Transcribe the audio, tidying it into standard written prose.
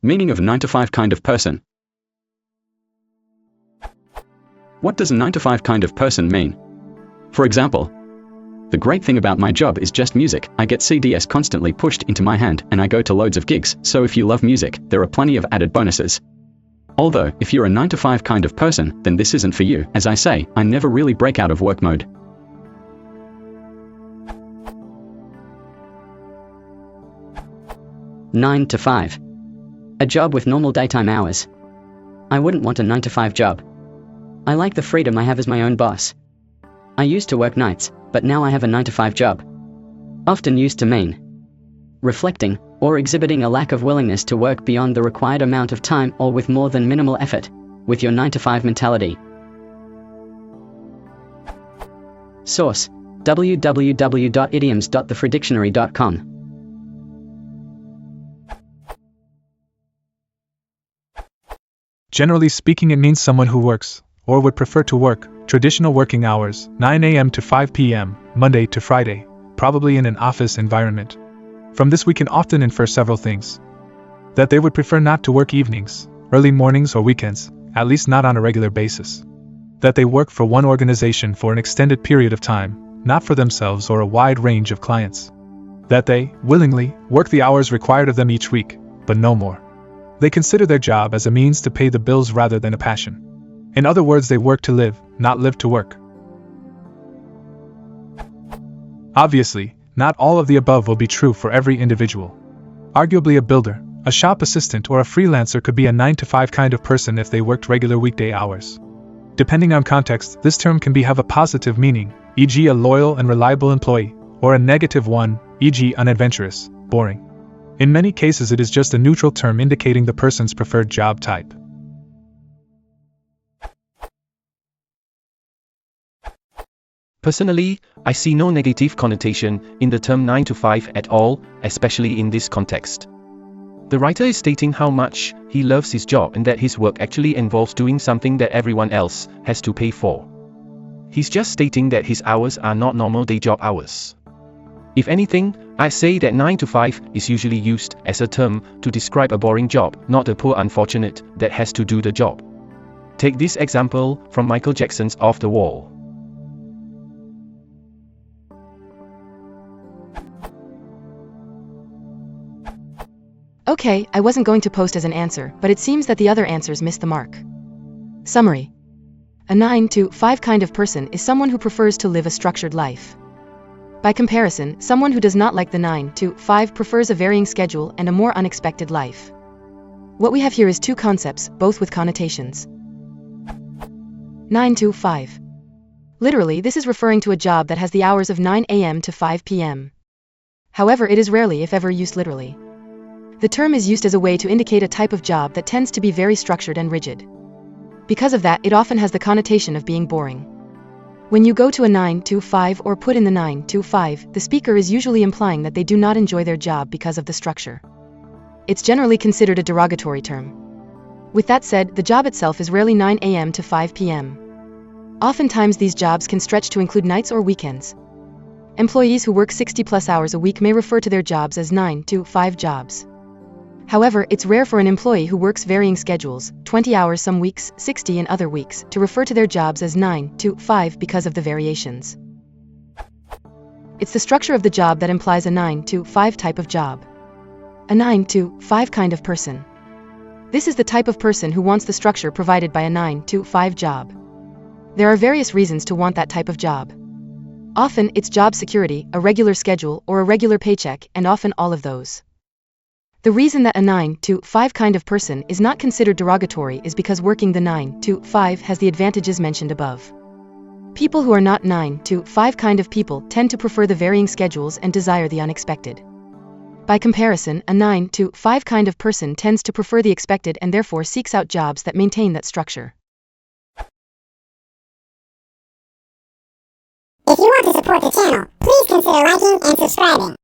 Meaning of 9 to 5 kind of person. What does a 9 to 5 kind of person mean? For example, the great thing about my job is just music. I get CDs constantly pushed into my hand and I go to loads of gigs, so if you love music, there are plenty of added bonuses. Although, if you're a 9 to 5 kind of person, then this isn't for you. As I say, I never really break out of work mode. Nine to 5. A job with normal daytime hours. I wouldn't want a 9 to 5 job. I like the freedom I have as my own boss. I used to work nights, but now I have a 9 to 5 job. Often used to mean reflecting or exhibiting a lack of willingness to work beyond the required amount of time or with more than minimal effort, with your 9 to 5 mentality. Source: www.idioms.thefreedictionary.com. Generally speaking, it means someone who works, or would prefer to work, traditional working hours, 9 a.m. to 5 p.m., Monday to Friday, probably in an office environment. From this we can often infer several things. That they would prefer not to work evenings, early mornings or weekends, at least not on a regular basis. That they work for one organization for an extended period of time, not for themselves or a wide range of clients. That they, willingly, work the hours required of them each week, but no more. They consider their job as a means to pay the bills rather than a passion. In other words, they work to live, not live to work. Obviously, not all of the above will be true for every individual. Arguably a builder, a shop assistant or a freelancer could be a 9 to 5 kind of person if they worked regular weekday hours. Depending on context, this term can have a positive meaning, e.g. a loyal and reliable employee, or a negative one, e.g. unadventurous, boring. In many cases it is just a neutral term indicating the person's preferred job type. Personally, I see no negative connotation in the term 9 to 5 at all, especially in this context. The writer is stating how much he loves his job and that his work actually involves doing something that everyone else has to pay for. He's just stating that his hours are not normal day job hours. If anything, I say that 9 to 5 is usually used as a term to describe a boring job, not a poor unfortunate that has to do the job. Take this example from Michael Jackson's Off the Wall. Okay, I wasn't going to post as an answer, but it seems that the other answers missed the mark. Summary: a 9 to 5 kind of person is someone who prefers to live a structured life. By comparison, someone who does not like the 9 to 5 prefers a varying schedule and a more unexpected life. What we have here is two concepts, both with connotations. 9 to 5. Literally, this is referring to a job that has the hours of 9 a.m. to 5 p.m. However, it is rarely, if ever, used literally. The term is used as a way to indicate a type of job that tends to be very structured and rigid. Because of that, it often has the connotation of being boring. When you go to a 9 to 5 or put in the 9 to 5, the speaker is usually implying that they do not enjoy their job because of the structure. It's generally considered a derogatory term. With that said, the job itself is rarely 9 a.m. to 5 p.m. Oftentimes these jobs can stretch to include nights or weekends. Employees who work 60+ hours a week may refer to their jobs as 9 to 5 jobs. However, it's rare for an employee who works varying schedules, 20 hours some weeks, 60 in other weeks, to refer to their jobs as 9 to 5 because of the variations. It's the structure of the job that implies a 9 to 5 type of job. A 9 to 5 kind of person. This is the type of person who wants the structure provided by a 9 to 5 job. There are various reasons to want that type of job. Often, it's job security, a regular schedule, or a regular paycheck, and often all of those. The reason that a 9 to 5 kind of person is not considered derogatory is because working the 9 to 5 has the advantages mentioned above. People who are not 9 to 5 kind of people tend to prefer the varying schedules and desire the unexpected. By comparison, a 9 to 5 kind of person tends to prefer the expected and therefore seeks out jobs that maintain that structure. If you want to support the channel, please consider liking and subscribing.